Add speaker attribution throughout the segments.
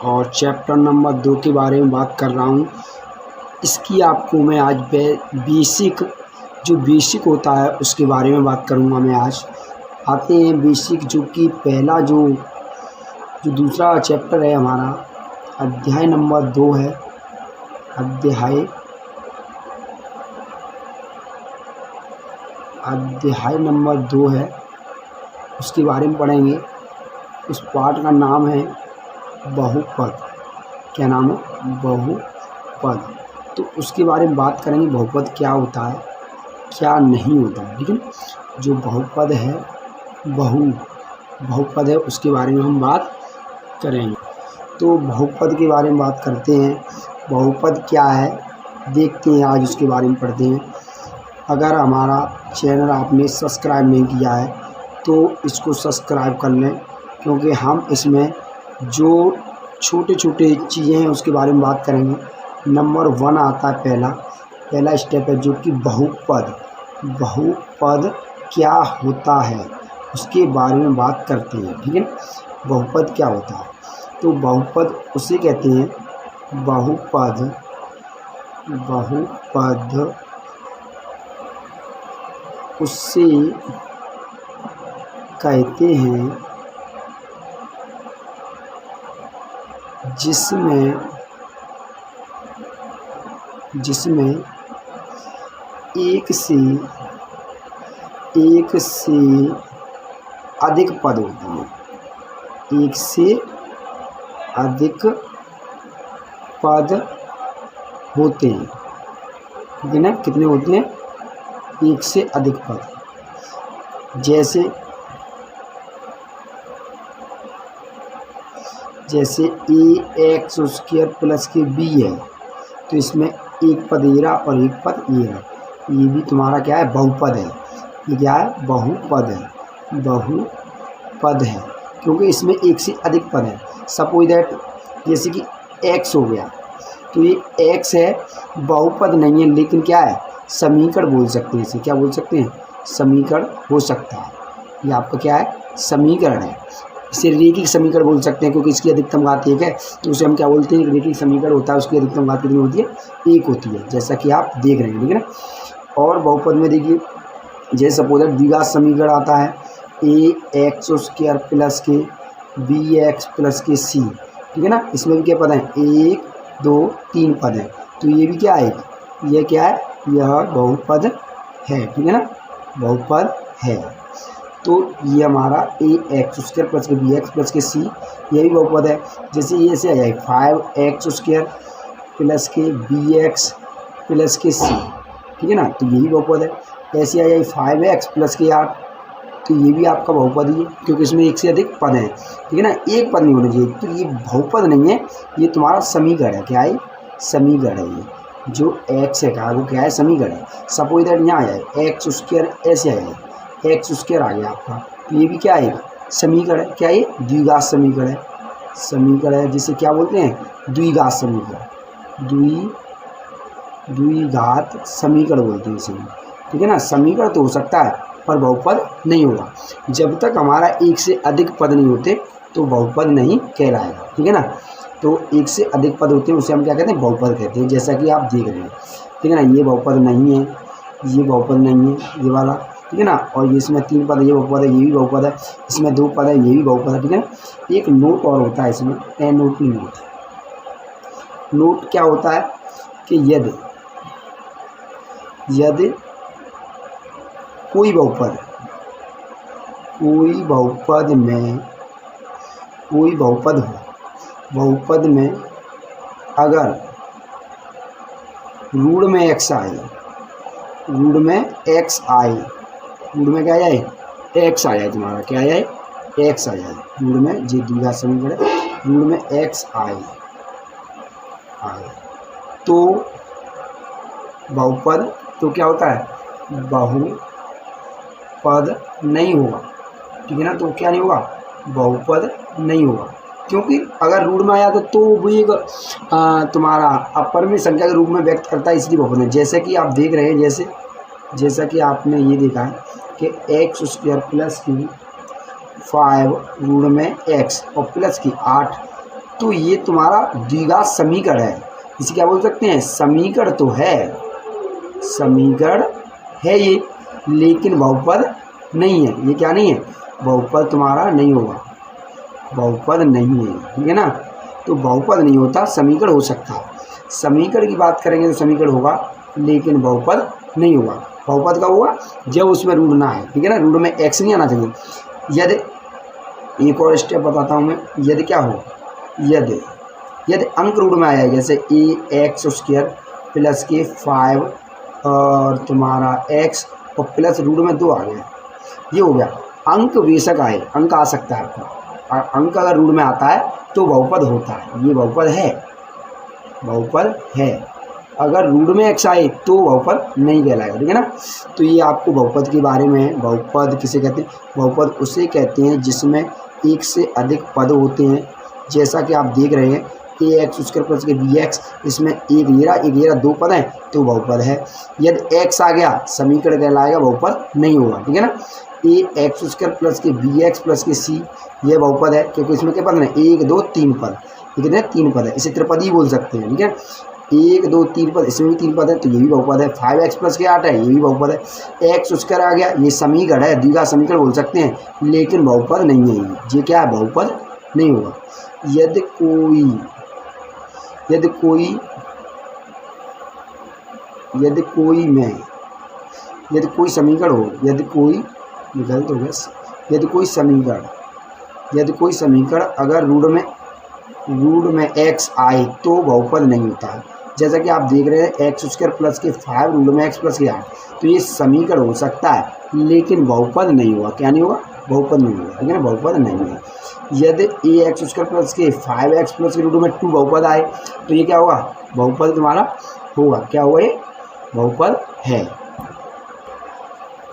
Speaker 1: और chapter number 2 के बारे में बात कर रहा हूँ। इसकी आपको मैं आज बेसिक होता है उसके बारे में बात करूँगा। मैं आज आते हैं बेसिक, जो कि पहला जो दूसरा चैप्टर है हमारा, अध्याय नंबर 2 है। अध्याय नंबर 2 है, उसके बारे में पढ़ेंगे। उस पाठ का नाम है बहुपद। क्या नाम है? बहुपद। तो उसके बारे में बात करेंगे, बहुपद क्या होता है, क्या नहीं होता है। लेकिन जो बहुपद है, बहुपद है, उसके बारे में हम बात करेंगे। तो बहुपद के बारे में बात करते हैं। बहुपद क्या है देखते हैं, आज उसके बारे में पढ़ते हैं। अगर हमारा चैनल आपने सब्सक्राइब नहीं किया है तो इसको सब्सक्राइब कर लें, क्योंकि हम इसमें जो छोटे चीज़ें हैं उसके बारे में बात करेंगे। नंबर 1 आता है, पहला स्टेप है, जो कि बहुपद क्या होता है उसके बारे में बात करते हैं। ठीक है, बहुपद क्या होता है? तो बहुपद उसे कहते हैं, बहुपद उससे कहते हैं जिसमें एक से अधिक पद होते हैं। एक से अधिक पद होते हैं। ठीक है ना? कितने होते हैं? एक से अधिक पद। जैसे ax² प्लस के b है, तो इसमें एक पद ए रहा और एक पद ए रहा। ये भी तुम्हारा क्या है? बहुपद है। ये क्या है? बहुपद है, क्योंकि इसमें एक से अधिक पद है। सपोज दैट, जैसे कि x हो गया, तो ये x है, बहुपद नहीं है, लेकिन क्या है? समीकरण बोल सकते हैं इसे। क्या बोल सकते हैं? समीकरण हो सकता है। ये आपका क्या है? समीकरण है। इसे रेखिक समीकरण बोल सकते हैं, क्योंकि इसकी अधिकतम घात 1 है, तो उसे हम क्या बोलते हैं? रेखिक समीकरण होता है। उसकी अधिकतम घात कितनी होती है? 1 होती है, जैसा कि आप देख रहे हैं। ठीक है ना? और बहुपद में देखिए, जैसे सपोज द्विघात समीकरण आता है, ax² प्लस के bx प्लस के c। ठीक है ना? इसमें भी क्या पद हैं? 1 2 3 पद हैं। तो ये भी क्या है? यह क्या है? यह बहुपद है। ठीक है ना? बहुपद है। तो ये हमारा ax² प्लस के bx प्लस के c, ये भी बहुपद है। जैसे ये ऐसे आ जाए 5x² प्लस के bx प्लस के c। ठीक है ना? तो यही बहुपद है। ऐसे आ जाए 5x प्लस के 8, तो ये भी आपका बहुपद ही है, क्योंकि इसमें एक से अधिक पद हैं। ठीक है ना? एक पद नहीं होना चाहिए। तो ये बहुपद नहीं है, ये तुम्हारा समीकरण है। क्या है? समीकरण है। ये जो x है का वो क्या है? समीकरण है। सपोज दैट यहाँ आ जाए x², ऐसे आ जाए x² आ गया आपका, तो ये भी क्या है? समीकरण है। क्या है? द्विघात समीकरण है। जिसे क्या बोलते हैं? द्विघात समीकरण। द्विघात समीकरण बोलते हैं इसे। ठीक है ना? समीकरण तो हो सकता है, पर बहुपद नहीं होगा। जब तक हमारा एक से अधिक पद नहीं होते तो बहुपद नहीं कहलाएगा। ठीक है ना? तो एक से अधिक पद होते हैं, उसे हम क्या कहते हैं? बहुपद कहते हैं, जैसा कि आप देख रहे हैं। ठीक है ना? ये बहुपद नहीं है, ये बहुपद नहीं है, ये वाला। ठीक है ना? और ये इसमें 3 पद है, ये बहुपद है, ये भी बहुपद है। इसमें 2 पद है, ये भी बहुपद है। ठीक है ना? एक नोट और होता है इसमें, NOT नोट क्या होता है कि यदि कोई बहुपद हो, बहुपद में अगर रूट में x आए, रूट में क्या आए? x आ जाए तुम्हारा। क्या आए? x आ जाए। रूट में जी द्विघात समीकरण, रूट में x आए, तो बहुपद तो क्या होता है? बहुपद नहीं होगा। ठीक है ना? तो क्या नहीं होगा? बहुपद नहीं होगा, क्योंकि अगर रूट में आया तो वो एक तुम्हारा अपर में संख्या के रूप में व्यक्त करता है, इसलिए बहुपद है। जैसे कि आप देख रहे हैं, जैसा कि आपने ये देखा है कि x² प्लस की 5 रूट में x और प्लस की 8 तो ये तुम्हारा द्विघात समीकरण है। इसे क्या बोल सकते हैं? समीकरण तो है, समीकरण है ये, लेकिन बहुपद नहीं है। ये क्या नहीं है? बहुपद तुम्हारा नहीं होगा, बहुपद नहीं है, ठीक है ना। तो बहुपद नहीं होता, समीकरण हो सकता है। समीकरण की बात करेंगे तो समीकरण होगा, लेकिन बहुपद नहीं होगा। बहुपद कब होगा? जब उसमें रूट ना है, ठीक है ना। रूट में एक्स नहीं आना चाहिए। यदि, एक और स्टेप बताता हूँ मैं, यदि क्या हो, यदि अंक रूट में आया, जैसे ax² प्लस के 5 और तुम्हारा x और प्लस रूट में 2 आ गया, ये हो गया। अंक बेशक आए, अंक आ सकता है आपका, अंक अगर रूट में आता है तो बहुपद होता है। ये बहुपद है, बहुपद है। अगर रूट में x आए तो बहुपद नहीं कहलाएगा, ठीक है ना। तो ये आपको बहुपद के बारे में, बहुपद किसे कहते हैं? बहुपद उसे कहते हैं जिसमें एक से अधिक पद होते हैं। जैसा कि आप देख रहे हैं ax² प्लस के bx, इसमें एक येरा 2 पद हैं तो बहुपद है। यदि x आ गया समीकरण कहलाएगा, बहुपद नहीं होगा, ठीक है ना। ax² प्लस के bx प्लस के c, ये बहुपद है क्योंकि इसमें क्या पद है? 1 2 3 पद, कितने? 3 पद है। इसे त्रिपदी बोल सकते हैं, ठीक है। 1 2 3 पद, इसमें भी 3 पद है तो ये भी बहुपद है। 5x प्लस के 8 है, ये भी बहुपद है। x² आ गया, ये समीकरण है, द्विघात समीकरण बोल सकते हैं, लेकिन बहुपद नहीं है। ये क्या है? बहुपद नहीं होगा। यदि कोई समीकरण हो, यदि कोई समीकरण अगर रूट में x आए तो बहुपद नहीं होता है। जैसा कि आप देख रहे हैं x² प्लस के 5 रूट में x प्लस के 8, तो ये समीकरण हो सकता है, लेकिन बहुपद नहीं होगा। क्या नहीं होगा? बहुपद नहीं होगा, ठीक है ना, बहुपद नहीं है। यदि ax² प्लस के 5x प्लस के रूट में 2 बहुपद आए तो ये क्या होगा? बहुपद तुम्हारा होगा। क्या होगा? ये बहुपद है।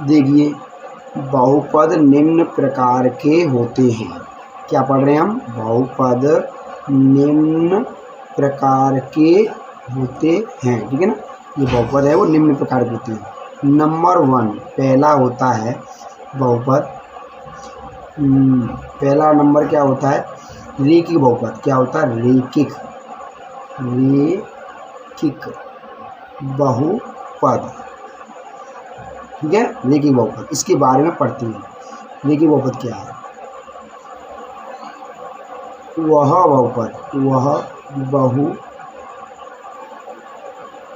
Speaker 1: देखिए, बहुपद निम्न प्रकार के होते हैं। क्या पढ़ रहे हैं हम? बहुपद निम्न प्रकार के होते हैं, ठीक है ना। ये बहुपद है वो निम्न प्रकार के होते हैं। नंबर 1 पहला होता है बहुपद, पहला नंबर क्या होता है? रेखिक बहुपद। क्या होता है? रेखिक बहुपद, ठीक है, रेखिक बहुपद। इसके बारे में पढ़ते हैं। रेखिक बहुपद क्या है? वह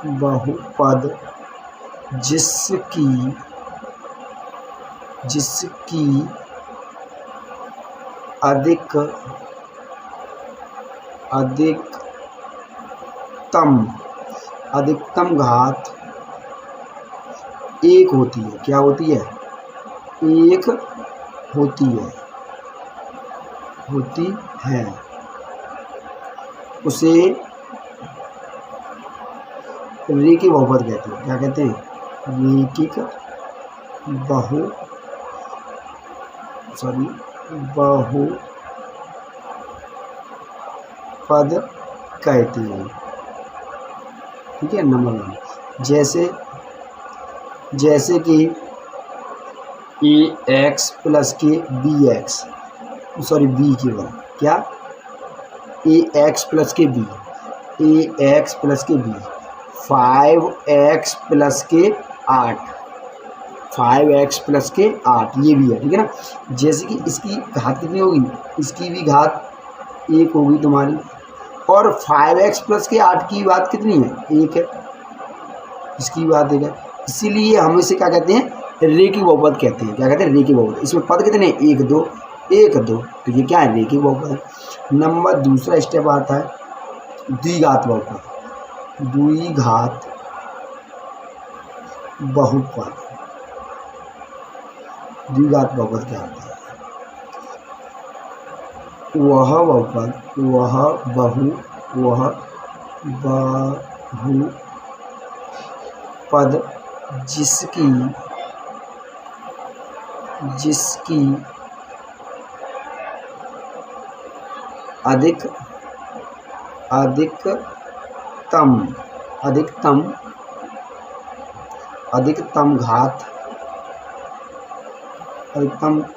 Speaker 1: बहुपद जिसकी अधिकतम घात 1 होती है। क्या होती है? 1 होती है, उसे रेखिक बहुपद कहते हैं। क्या कहते हैं? रेखिक बहुपद कहते हैं, ठीक है। नंबर 1 जैसे कि ax प्लस के bx, b की बात, क्या? ax प्लस के b, 5x प्लस के 8, 5x प्लस के 8, ये भी है, ठीक है ना। जैसे कि इसकी घात कितनी होगी? इसकी भी घात 1 होगी तुम्हारी, और 5x प्लस के 8 की बात कितनी है? 1 है, इसकी बात 1 है। इसीलिए हम इसे क्या कहते हैं? रेखिक बहुपद कहते हैं। क्या कहते हैं? रेखिक बहुपद। इसमें पद कितने? 1 2 1 2, तो ये क्या है? रेखिक बहुपद है। नंबर दूसरा स्टेप आता है द्विघात बहुपद। द्विघात बहुपद क्या होता है? वह बहुपद जिसकी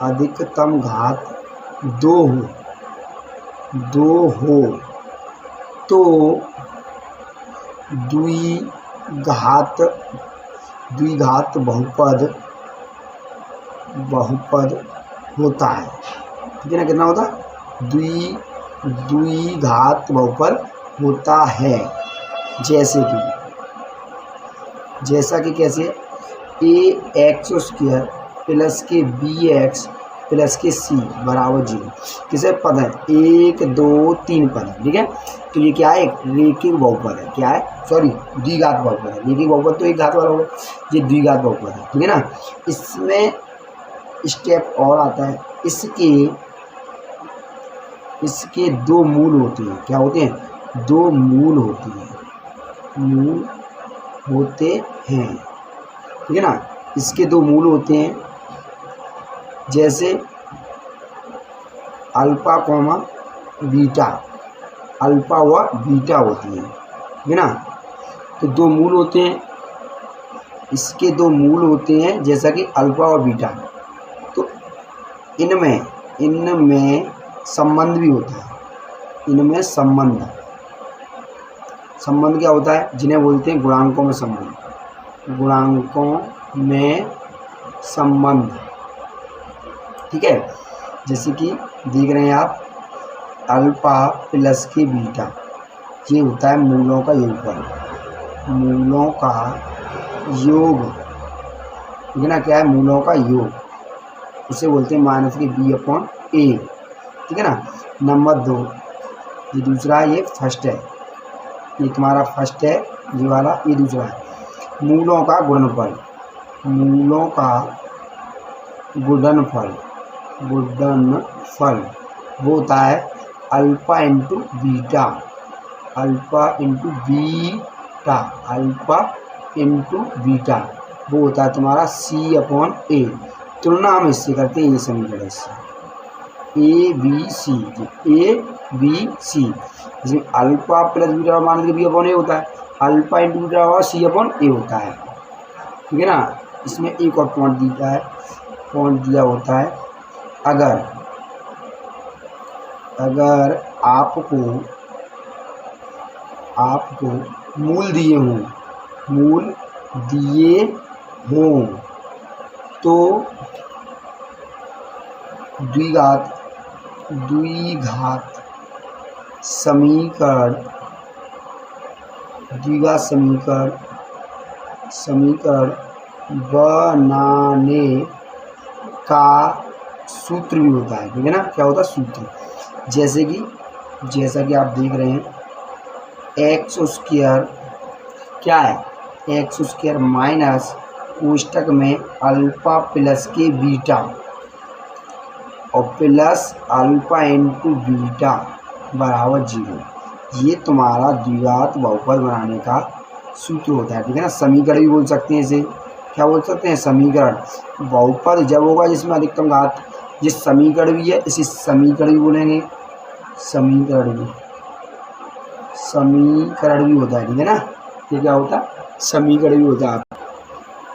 Speaker 1: अधिकतम घात 2 हो, 2 हो तो द्विघात बहुपद होता है। ठीक है ना, कितना होता है, द्विघात बहुपद होता है। जैसा कि कैसे, ax² प्लस के bx प्लस के c बराबर 0। किसे पद है, 1 2 3 पद है। ठीक है, तो ये क्या है, एक रेखिक बहुपद है। क्या है, सॉरी, द्विघात बहुपद है। रेखिक बहुपद तो एक घात वाला होगा, ये द्विघात बहुपद है। ठीक है ना, इसमें स्टेप और आता है, इसके 2 मूल होते हैं। क्या होते हैं, 2 मूल होते हैं, ठीक है ना, इसके 2 मूल होते हैं। जैसे अल्फा कॉमा बीटा, अल्फा व बीटा होती है। ठीक है ना, तो 2 मूल होते हैं, इसके 2 मूल होते हैं, जैसा कि अल्फा और बीटा। तो इनमें संबंध भी होता है। इनमें संबंध क्या होता है, जिन्हें बोलते हैं गुणांकों में संबंध। ठीक है, जैसे कि देख रहे हैं आप, अल्फा प्लस के बीटा, ये होता है मूलों का योगफल, ठीक है ना, क्या है, मूलों का योग। इसे बोलते हैं -b/a। ठीक है ना, नंबर 2, ये दूसरा, ये फर्स्ट है, ये तुम्हारा फर्स्ट है, ये वाला, ये दूसरा है। मूलों का गुणनफल वो होता है अल्फा इंटू बीटा, वो होता है तुम्हारा c/a। तुलना हम इससे करते हैं, ये समीकरण इससे ABC, जिसमें अल्फा प्लस बीटा मान लीजिए b/a होता है, अल्फा इंटू बीटा और c/a होता है। ठीक है ना, इसमें एक और पॉइंट दिया होता है, अगर आपको मूल दिए हों तो द्विघात समीकरण बनाने का सूत्र भी होता है। ठीक है ना, क्या होता है, सूत्र। जैसा कि आप देख रहे हैं, x² क्या है, x² माइनस कोष्टक में अल्फा प्लस के बीटा और प्लस अल्फा इंटू बीटा बराबर 0। ये तुम्हारा द्विघात बहुपद बनाने का सूत्र होता है। ठीक है ना, समीकरण भी बोल सकते हैं इसे, क्या बोल सकते हैं, समीकरण। बहुपद जब होगा जिसमें अधिकतम घात, ये समीकरण भी है, इसे समीकरण भी बोलेंगे, समीकरण भी होता है। ठीक है ना, ये क्या होता है, समीकरण भी होता है।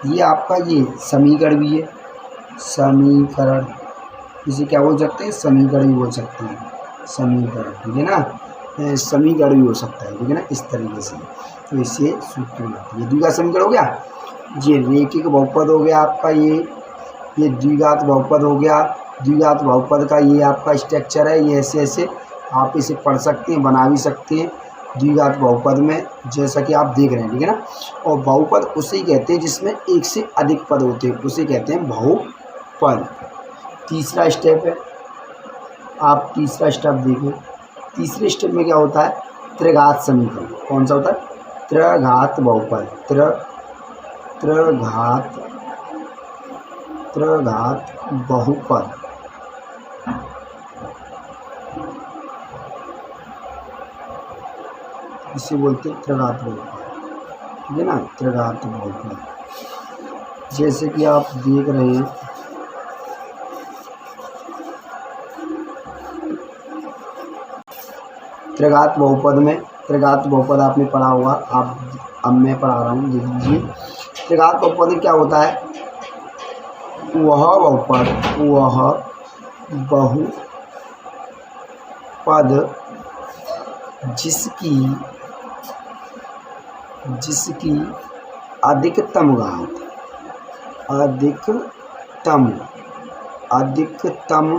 Speaker 1: ये आपका ये समीकरण भी है, समीकरण, इसे क्या बोल सकते हैं, समीकरण भी बोल सकते हैं, समीकरण। ठीक है ना, समीकरण भी हो सकता है। ठीक है ना, इस तरीके से, तो इससे सूत्र होती है। द्विघात समीकरण हो गया, ये रेखिक बहुपद हो गया आपका, ये द्विघात बहुपद हो गया। द्विघात बहुपद का ये आपका स्ट्रक्चर है, ये ऐसे आप इसे पढ़ सकते हैं, बना भी सकते हैं द्विघात बहुपद में, जैसा कि आप देख रहे हैं। ठीक है ना, और बहुपद उसे कहते हैं जिसमें एक से अधिक पद होते हैं, उसे कहते हैं बहुपद। तीसरा स्टेप है, आप तीसरा स्टेप देखें। तीसरे स्टेप में क्या होता है, त्रिघात समीकरण। कौन सा होता है, त्रिघात बहुपद, त्रिघात बहुपद। इसे बोलते हैं त्रिघात बहुपद। ठीक है ना, त्रिघात बहुपद, जैसे कि आप देख रहे हैं, त्रिघात बहुपद आपने पढ़ा होगा, अब मैं पढ़ा रहा हूँ, देख लीजिए। त्रिघात बहुपद में क्या होता है, वह बहुपद पद जिसकी अधिकतम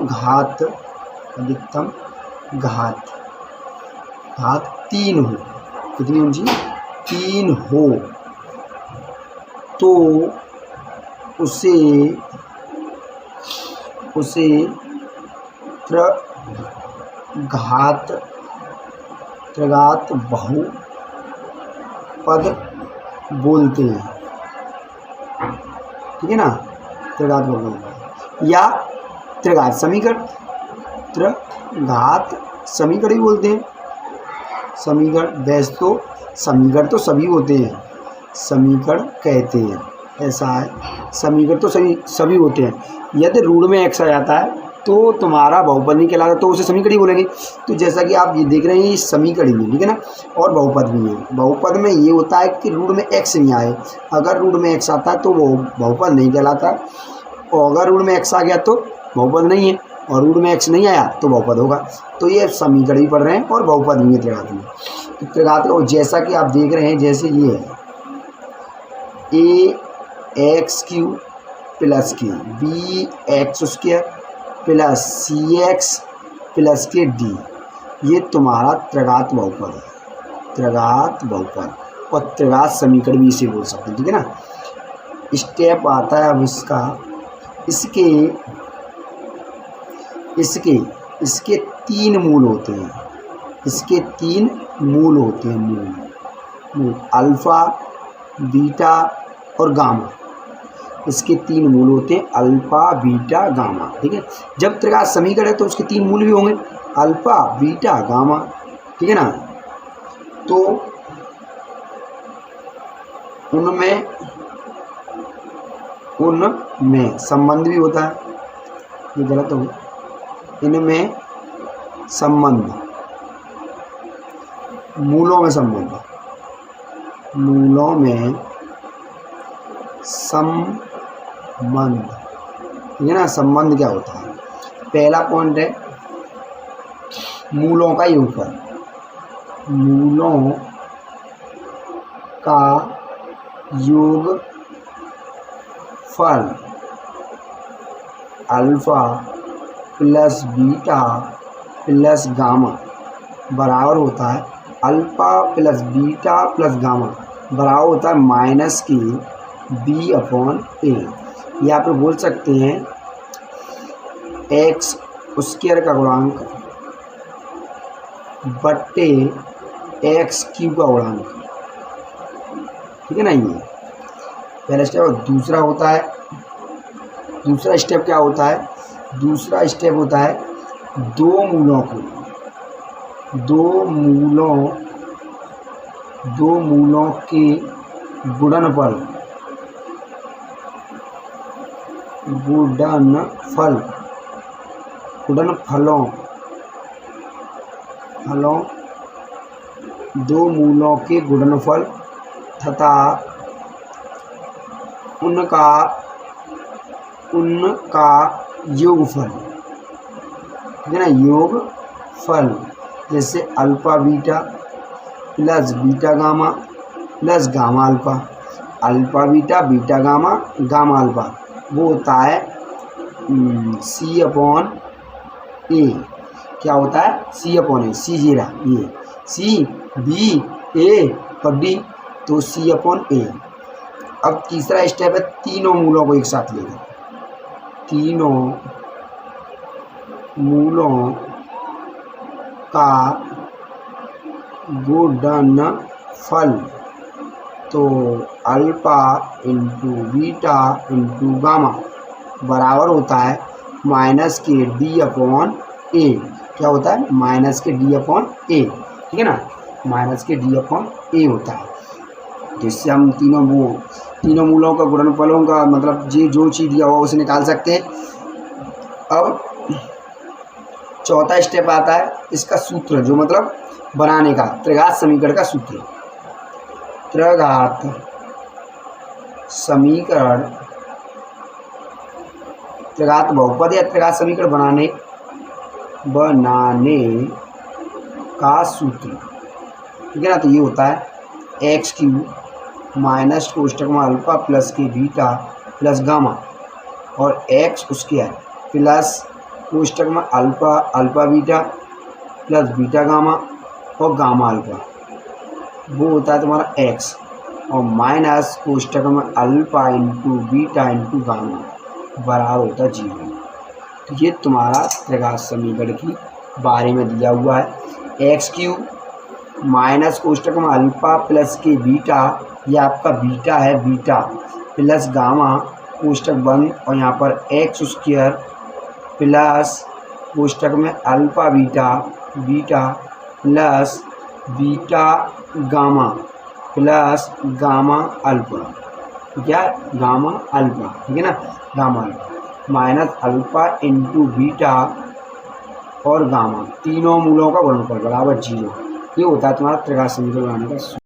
Speaker 1: घात घात 3 हो, कितनी हो जी, 3 हो, तो उसे त्रिघात बहुपद बोलते हैं, ठीक है ना। त्रिघात बहुपद या त्रिघात समीकरण ही बोलते हैं। समीकरण वैसे तो समीकरण तो सभी होते हैं, समीकरण कहते हैं, ऐसा है। समीकरण तो सभी होते हैं। यदि रूढ़ में x आ जाता है तो तुम्हारा बहुपद नहीं कहलाता, तो उसे समीकरण ही बोलेंगे। तो जैसा कि आप ये देख रहे हैं, ये समीकरण ही है, ठीक है ना, और बहुपद भी है। बहुपद में ये होता है कि रूढ़ में x नहीं आए। अगर रूढ़ में x आता है तो वो बहुपद नहीं कहलाता, और अगर रूढ़ में x आ गया तो बहुपद नहीं है, और रूढ़ में x नहीं आया तो बहुपद होगा। तो ये समीकरण भी पढ़ रहे हैं और बहुपद भी है त्रिघात में। तो त्रिघात को जैसा कि आप देख रहे हैं, जैसे ये है ax³ प्लस के bx² प्लस cx प्लस के d, ये तुम्हारा त्रिघात बहुपद है, त्रिघात बहुपद, और त्रिघात समीकरण भी इसे बोल सकते हैं, ठीक है ना। स्टेप आता है अब इसका, इसके 3 मूल होते हैं, मूल अल्फा, बीटा और गामा। इसके 3 मूल होते हैं, अल्फा, बीटा, गामा, ठीक है। जब त्रिघात समीकरण है तो उसके 3 मूल भी होंगे, अल्फा, बीटा, गामा, ठीक है ना। तो उनमें संबंध भी होता है, ये गलत हो, इनमें संबंध, मूलों में संबंध, ठीक है ना। संबंध क्या होता है? पहला पॉइंट है मूलों का योगफल, मूलों का योगफल alpha plus beta plus gamma बराबर होता है, alpha plus beta plus gamma बराबर होता है माइनस के b/a। ये आप लोग बोल सकते हैं x² का गुणांक बट्टे x³ का गुणांक, ठीक है ना। ये पहला स्टेप। दूसरा होता है, दूसरा स्टेप क्या होता है? दूसरा स्टेप होता है दो मूलों के गुणनफलों, दो मूलों के गुणनफल तथा उनका योगफल, ठीक है ना, योगफल। जैसे alpha beta plus beta gamma plus gamma alpha, alpha beta beta gamma gamma alpha, वो होता है C/A। क्या होता है? C/A, C जीरा, ये C, B, A और D, तो C/A। अब तीसरा स्टेप है तीनों मूलों को एक साथ लेना, तीनों मूलों का गुणनफल, तो alpha into beta into gamma बराबर होता है माइनस के D/A। क्या होता है? माइनस के D/A, ठीक है ना, माइनस के D/A होता है। जिससे हम तीनों मूलों का गुणनफलों का मतलब जो चीज़ दिया हुआ उसे निकाल सकते हैं। अब चौथा स्टेप आता है इसका सूत्र, जो मतलब बनाने का, त्रिघात समीकरण का सूत्र। त्रिघात समीकरण, त्रिघात बहुपद या त्रिघात समीकरण बनाने का सूत्र, ठीक है ना। तो ये होता है एक्स क्यू माइनस कोष्टक में अल्फा प्लस के बीटा प्लस गामा और एक्स स्क्वायर प्लस कोष्टक में alpha alpha beta plus beta gamma और गामा अल्फा, वो होता है तुम्हारा एक्स, और माइनस कोष्टक में alpha into beta into gamma बराबर होता है 0। तो ये तुम्हारा त्रिघात समीकरण की बारे में दिया हुआ है। एक्स क्यूब माइनस कोष्टक में अल्फा प्लस के बीटा, ये आपका बीटा है, बीटा प्लस गामा कोष्टक बंद और यहाँ पर एक्स स्क्वायर प्लस कोष्टक में alpha beta beta plus beta gamma plus gamma alpha, क्या गामा अल्फा, ठीक है ना, gamma alpha minus alpha into beta और गामा, तीनों मूलों का गुणनफल बराबर 0। ये होता है तुम्हारा त्रिघात समीकरण बनाने का